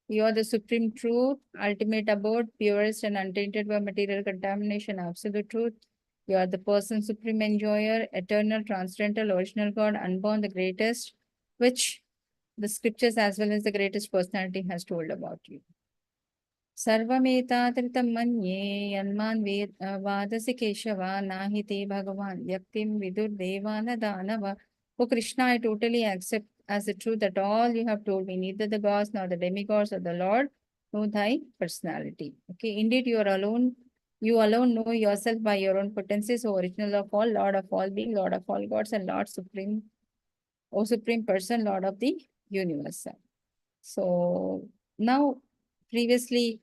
[SPEAKER 2] You are the supreme truth, ultimate abode, purest and untainted by material contamination, absolute truth. You are the person, supreme enjoyer, eternal, transcendental, original God, unborn, the greatest, which the scriptures as well as the greatest personality has told about you. Sarvametadritam manye yanman vadasi keshava nahite bhagavan yaktim vidur devana danava. Oh Krishna, I totally accept as the truth that all you have told me, neither the gods nor the demigods or the Lord know thy personality. Okay, indeed you are alone. You alone know yourself by your own potencies, O original of all, Lord of all being, Lord of all gods, and Lord supreme, O supreme person, Lord of the universe. So now, previously,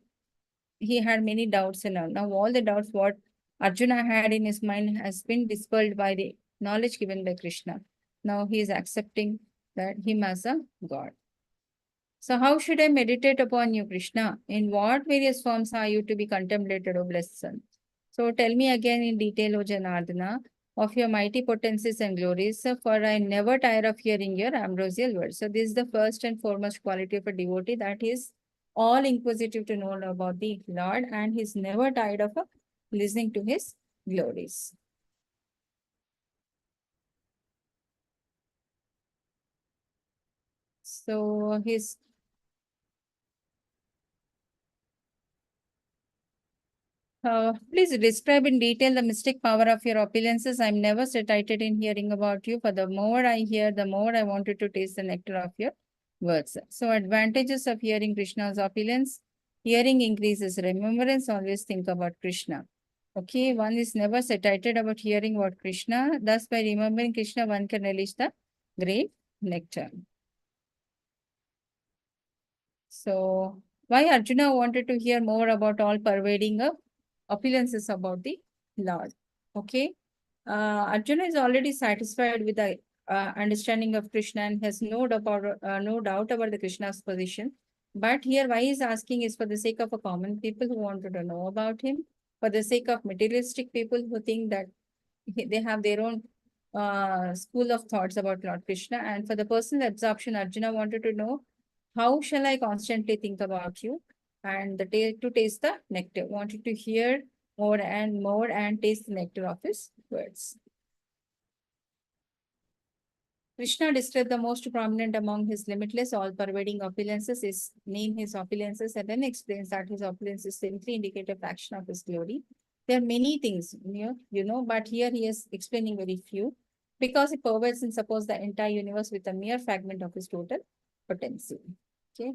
[SPEAKER 2] he had many doubts and all. Now all the doubts what Arjuna had in his mind has been dispelled by the knowledge given by Krishna. Now he is accepting that him as a God. So how should I meditate upon you, Krishna? In what various forms are you to be contemplated, O blessed son? So tell me again in detail, O Janardana, of your mighty potencies and glories, for I never tire of hearing your ambrosial words. So this is the first and foremost quality of a devotee, that is all inquisitive to know about the Lord, and he's never tired of listening to his glories. So his please describe in detail the mystic power of your opulences. I'm never satiated in hearing about you. For the more I hear, the more I wanted to taste the nectar of your words. So advantages of hearing Krishna's opulence. Hearing increases remembrance. Always think about Krishna. Okay, one is never satiated about hearing about Krishna. Thus, by remembering Krishna, one can relish the great nectar. So, why Arjuna wanted to hear more about all pervading opulences about the Lord? Okay, Arjuna is already satisfied with the understanding of Krishna and has no doubt about the Krishna's position. But here, why he's asking is for the sake of a common people who wanted to know about him, for the sake of materialistic people who think that they have their own school of thoughts about Lord Krishna, and for the personal absorption, Arjuna wanted to know, how shall I constantly think about you? And to taste the nectar, wanted to hear more and taste the nectar of his words. Krishna described the most prominent among his limitless, all-pervading opulences is name his opulences, and then explains that his opulences simply indicate a fraction of his glory. There are many things, but here he is explaining very few, because he pervades and supports the entire universe with a mere fragment of his total potency. Okay.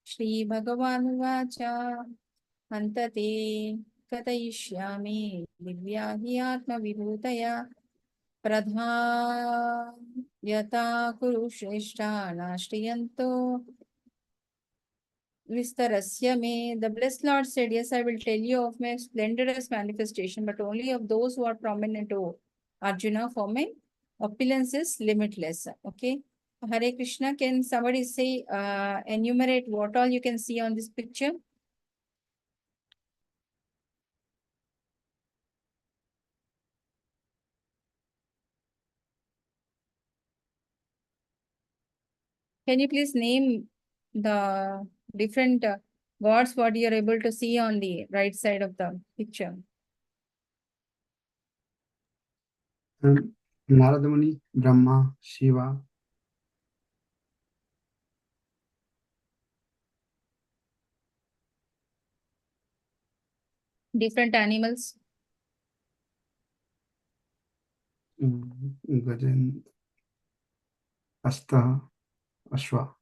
[SPEAKER 2] Shri Bhagavan Vacha Antate Katayishyami Divya Hi Atma Vibhutaya Pradha Yata Kuru Shreshta Nashriyanto Vistarasya me. The blessed Lord said, yes, I will tell you of my splendorous manifestation, but only of those who are prominent, O Arjuna, for my opulence is limitless. Okay. Hare Krishna, can somebody say, enumerate what all you can see on this picture? Can you please name the different gods what you are able to see on the right side of the picture?
[SPEAKER 5] Narada Muni, Brahma, Shiva,
[SPEAKER 2] Different animals.
[SPEAKER 5] Gajan, Asta, Ashwa,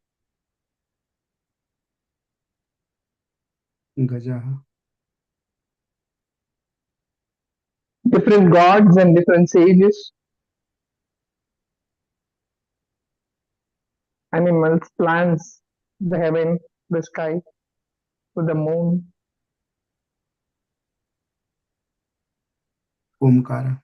[SPEAKER 5] Gaja.
[SPEAKER 3] Different gods and different sages, animals, plants, the heaven, the sky, the moon.
[SPEAKER 5] Omkara.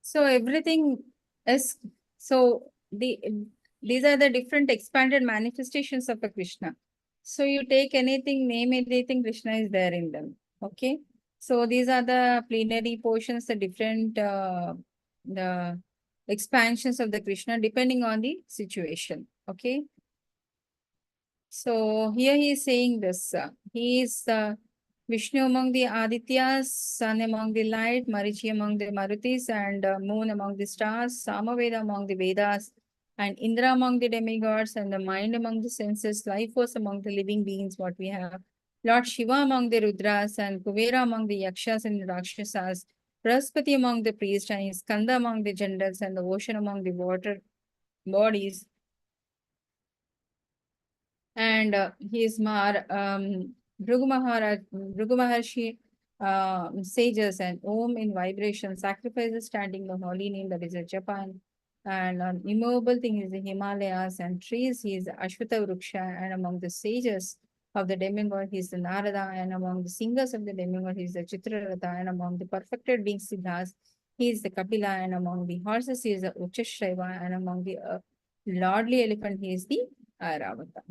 [SPEAKER 2] So everything is, so these are the different expanded manifestations of a Krishna. So you take anything, name anything, Krishna is there in them. Okay. So these are the plenary portions, the different the expansions of the Krishna depending on the situation. Okay. So here he is saying this. He is Vishnu among the Adityas, Sun among the light, Marichi among the Marutis, and Moon among the stars, Samaveda among the Vedas, and Indra among the demigods, and the mind among the senses, life force among the living beings, what we have. Lord Shiva among the Rudras, and Kuvera among the Yakshas and the Rakshasas, Praspati among the priests, and Skanda among the generals, and the ocean among the water bodies, and his Bhrigu Maharshi sages, and Om in vibration, sacrifices standing the holy name, that is a Japan, and immovable thing is the Himalayas, and trees he is Ashwata Vruksha, and among the sages of the demigod he is the Narada, and among the singers of the demigod he is the Chitraratha, and among the perfected beings Siddhas he is the Kapila, and among the horses, he is the Uchashraiva, and among the lordly elephant, he is the Airavata.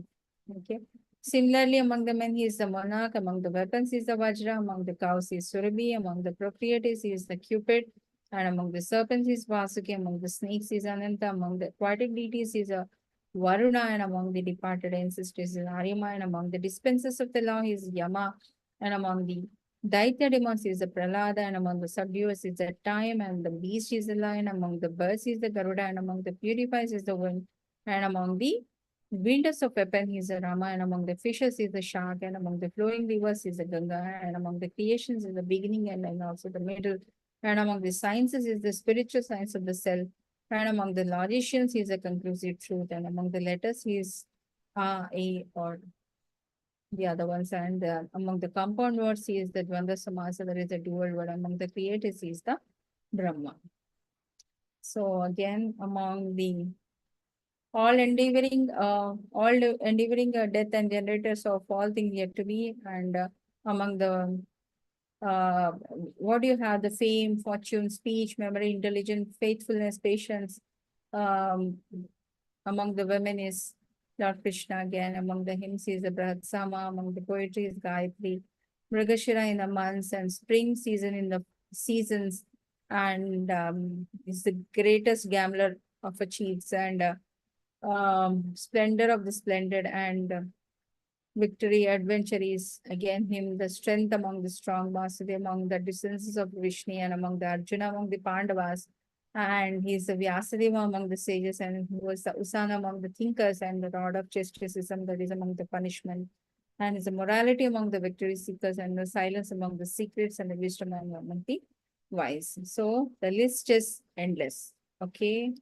[SPEAKER 2] Okay. Similarly, among the men, he is the monarch. Among the weapons, he is the Vajra. Among the cows, he is Surabhi. Among the procreators, he is the Cupid. And among the serpents, he is Vasuki. Among the snakes, he is Ananta. Among the aquatic deities, he is a Varuna. And among the departed ancestors, he is Aryama. And among the dispensers of the law, he is Yama. And among the Daitya demons, he is the Pralada. And among the subduers, is the Time. And the beast is the lion. Among the birds, he is the Garuda. And among the purifiers, is the wind. And among the winters of weapon, he is the Rama, and among the fishes is the shark, and among the flowing rivers is the Ganga, and among the creations is the beginning and also the middle, and among the sciences is the spiritual science of the self, and among the logicians he is the conclusive truth, and among the letters he is A, or the other ones, and among the compound words he is the Dvanda Samasa, there is a dual word, among the creators he is the Brahma. So again, among the all endeavoring death and generators of all things yet to be, and among the what do you have? The fame, fortune, speech, memory, intelligence, faithfulness, patience. Among the women is Lord Krishna again. Among the hymns is the Brahat Sama. Among the poetry is Gayatri. Mrigashira in the months, and spring season in the seasons, and is the greatest gambler of a chiefs, and splendor of the splendid, and victory, adventure is again him, the strength among the strong, Vasudeva among the descendants of Vishnu, and among the Arjuna among the Pandavas, and he is the Vyasadeva among the sages, and who was the Usana among the thinkers, and the rod of chasticism that is among the punishment, and is the morality among the victory seekers, and the silence among the secrets, and the wisdom among the wise. So the list is endless. Okay.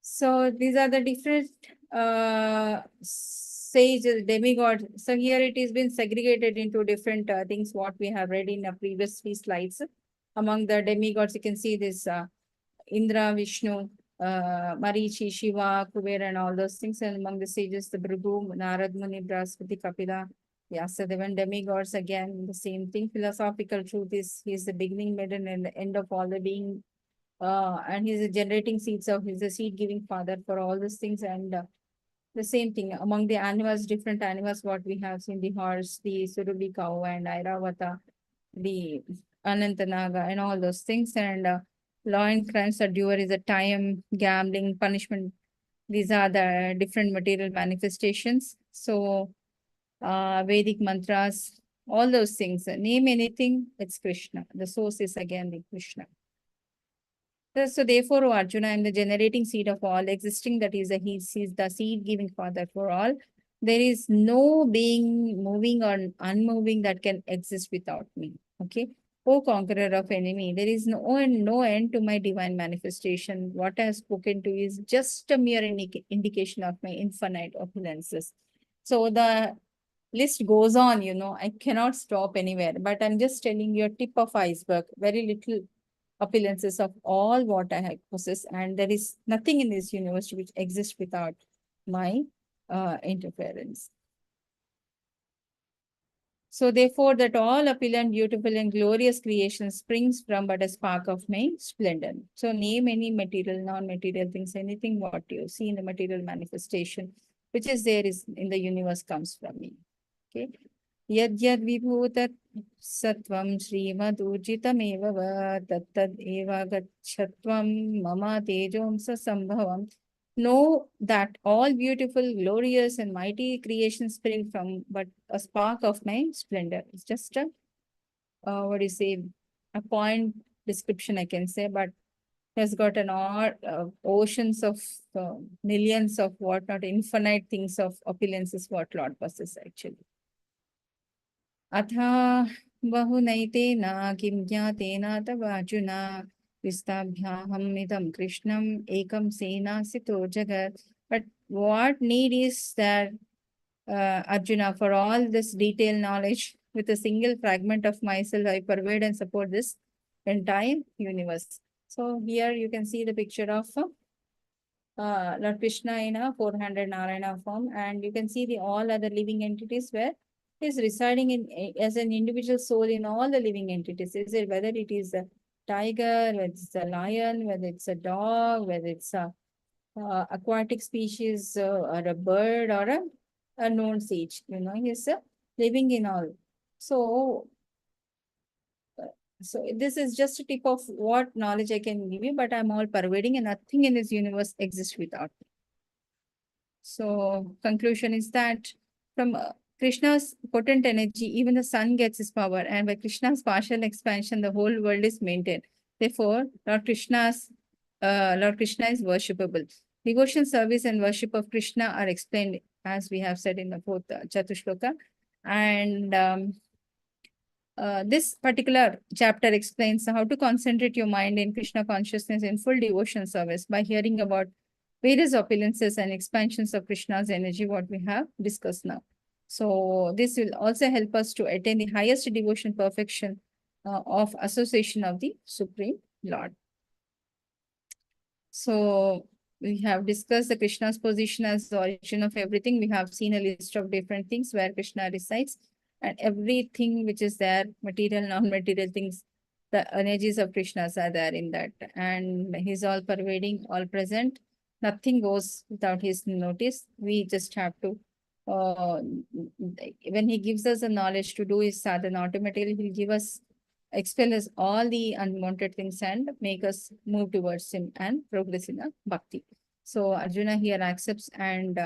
[SPEAKER 2] So these are the different sages, demigods. So here it has been segregated into different things, what we have read in the previous 3 slides. Among the demigods, you can see this Indra, Vishnu, Marichi, Shiva, Kuber, and all those things. And among the sages, the Bhrigu, Narad Muni, Brahaspati, Kapila, Vyasadeva, demigods, again, the same thing. Philosophical truth is he is the beginning, middle, and the end of all the being. And he's a generating seeds, so he's a seed giving father for all these things. And the same thing among the animals, different animals, what we have seen, the horse, the Surabhi cow, and Airavata, the Anantanaga, and all those things. And law and crimes are doer is a time, gambling, punishment. These are the different material manifestations. So Vedic mantras, all those things. Name anything, it's Krishna. The source is again the Krishna. So therefore, O Arjuna, I am the generating seed of all existing, that is, he is the seed giving father for all. There is no being moving or unmoving that can exist without me. Okay. O conqueror of enemy, there is no end to my divine manifestation. What I have spoken to is just a mere indication of my infinite opulences. So the list goes on, I cannot stop anywhere, but I'm just telling you a tip of iceberg, very little opulences of all what I have possessed, and there is nothing in this universe which exists without my interference. So therefore, that all opulent, beautiful, and glorious creation springs from but a spark of my splendor. So name any material, non-material things, anything what you see in the material manifestation, which is there is in the universe comes from me. Okay. Yad yad vibhutat Satvam Srimad-urjitam-eva va tattad-eva gachatvam mama tejomsa sambhavam. Know that all beautiful, glorious, and mighty creations spring from but a spark of my splendor. It's just a, what do you say, a point description, I can say, but has got an oceans of millions of whatnot, infinite things of opulence is what Lord possesses actually. Atha bahunaitina kim jnatena tavajuna vistabhyaham idam krishnam ekam sena sito jagat. But what need is that Arjuna, for all this detailed knowledge, with a single fragment of myself, I pervade and support this entire universe. So here you can see the picture of Lord Krishna in a 400 Narayana form, and you can see the all other living entities where he is residing in as an individual soul in all the living entities. Is it whether it is tiger, whether it's a lion, whether it's a dog, whether it's a aquatic species or a bird or a known sage. He's living in all. So, so this is just a tip of what knowledge I can give you, but I'm all pervading and nothing in this universe exists without me. So conclusion is that from Krishna's potent energy, even the sun gets his power, and by Krishna's partial expansion, the whole world is maintained. Therefore, Lord Krishna is worshipable. Devotion, service, and worship of Krishna are explained as we have said in the fourth Chatushloka. And this particular chapter explains how to concentrate your mind in Krishna consciousness in full devotion service by hearing about various opulences and expansions of Krishna's energy, what we have discussed now. So this will also help us to attain the highest devotion perfection of association of the Supreme Lord. So we have discussed the Krishna's position as the origin of everything. We have seen a list of different things where Krishna resides, and everything which is there, material, non-material things, the energies of Krishna's are there in that. And he's all pervading, all present. Nothing goes without his notice. We just have to, when he gives us the knowledge to do his sadhana, automatically he'll give us, expel us all the unwanted things and make us move towards him and progress in a bhakti. So Arjuna here accepts and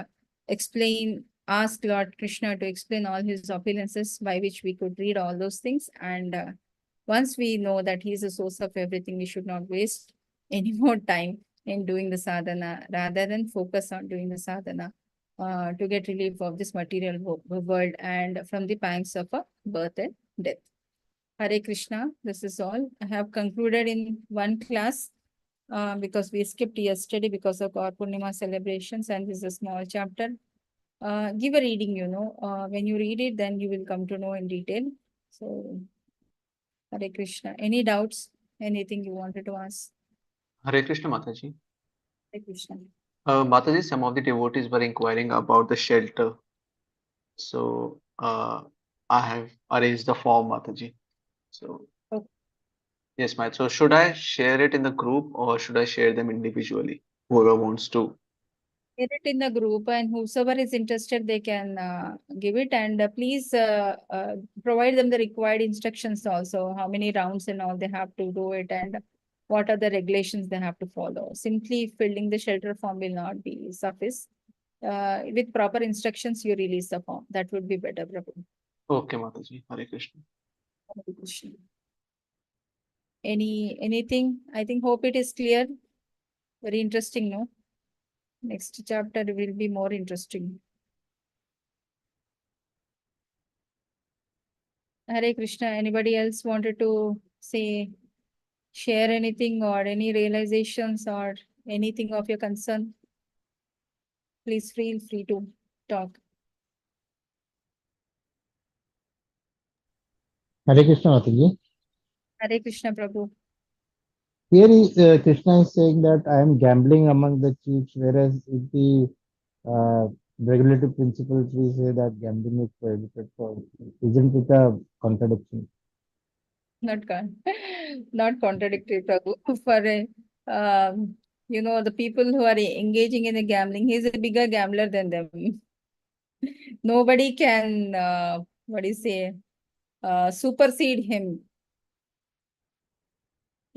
[SPEAKER 2] ask Lord Krishna to explain all his opulences by which we could read all those things. And once we know that he is the source of everything, we should not waste any more time in doing the sadhana rather than focus on doing the sadhana to get relief of this material world and from the pangs of birth and death. Hare Krishna, this is all. I have concluded in one class because we skipped yesterday because of our Purnima celebrations, and this is a small chapter. Give a reading, when you read it, then you will come to know in detail. So, Hare Krishna. Any doubts? Anything you wanted to ask?
[SPEAKER 3] Hare Krishna, Mataji.
[SPEAKER 2] Hare Krishna.
[SPEAKER 3] Mataji, some of the devotees were inquiring about the shelter. So I have arranged the form, Mataji. So
[SPEAKER 2] Okay.
[SPEAKER 3] yes, Mata. So should I share it in the group or should I share them individually? Whoever wants to.
[SPEAKER 2] Share it in the group, and whosoever is interested, they can give it. And please provide them the required instructions also, how many rounds and all they have to do it, and what are the regulations they have to follow. Simply filling the shelter form will not be suffice. With proper instructions, you release the form. That would be better, Prabhu.
[SPEAKER 3] Okay, Mataji. Hare Krishna.
[SPEAKER 2] Hare Krishna. Anything? I think hope it is clear. Very interesting, no? Next chapter will be more interesting. Hare Krishna. Anybody else wanted to share anything or any realizations or anything of your concern? Please feel free to talk.
[SPEAKER 7] Hare Krishna, Mataji.
[SPEAKER 2] Hare Krishna, Prabhu.
[SPEAKER 7] Here Krishna is saying that I am gambling among the chiefs, whereas if the regulative principles we say that gambling is prohibited. So isn't it a contradiction?
[SPEAKER 2] Not not contradictory, Prabhu. For the people who are engaging in the gambling, he's a bigger gambler than them. Nobody can, supersede him.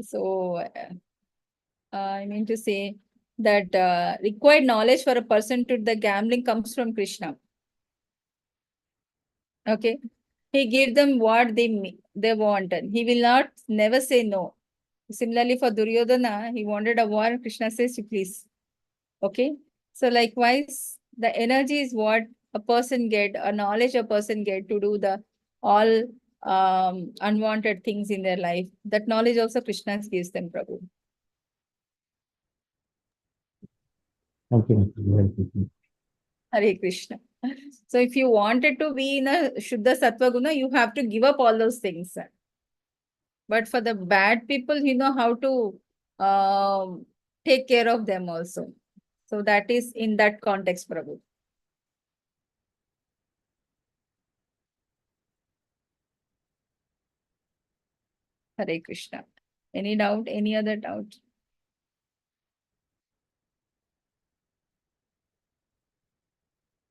[SPEAKER 2] So, I mean to say that required knowledge for a person to the gambling comes from Krishna. Okay. He gave them what they wanted. He will not never say no. Similarly, for Duryodhana, he wanted a war. Krishna says, please. Okay. So likewise, the energy is what a person get, a knowledge a person get to do the all unwanted things in their life. That knowledge also Krishna gives them, Prabhu.
[SPEAKER 7] Thank you, Mataji. Hare Krishna.
[SPEAKER 2] Hare Krishna. So if you wanted to be in a Shuddha Sattva Guna, you have to give up all those things. But for the bad people, you know how to take care of them also. So that is in that context, Prabhu. Hare Krishna. Any doubt? Any other doubt?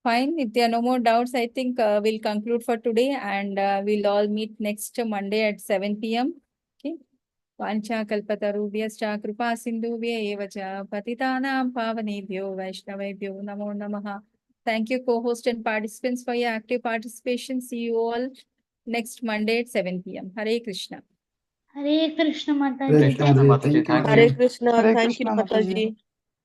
[SPEAKER 2] Fine. If there are no more doubts, I think we'll conclude for today, and we'll all meet next Monday at 7 p.m. Okay. Vancha kalpatarubhyascha kripa sindhubhya eva cha patitanam pavanebhyo vaishnavebhyo namo namaha. Thank you, co-host and participants, for your active participation. See you all next Monday at 7 p.m. Hare Krishna.
[SPEAKER 4] Hare Krishna
[SPEAKER 5] Hare
[SPEAKER 4] Mataji.
[SPEAKER 3] Hare Krishna
[SPEAKER 5] Radhe.
[SPEAKER 3] Mataji.
[SPEAKER 5] Thank you,
[SPEAKER 3] Thank
[SPEAKER 6] Hare
[SPEAKER 3] you.
[SPEAKER 5] Mataji.
[SPEAKER 6] Krishna.
[SPEAKER 8] Hare
[SPEAKER 6] Thank you,
[SPEAKER 8] Krishna, Mataji.
[SPEAKER 6] Mataji.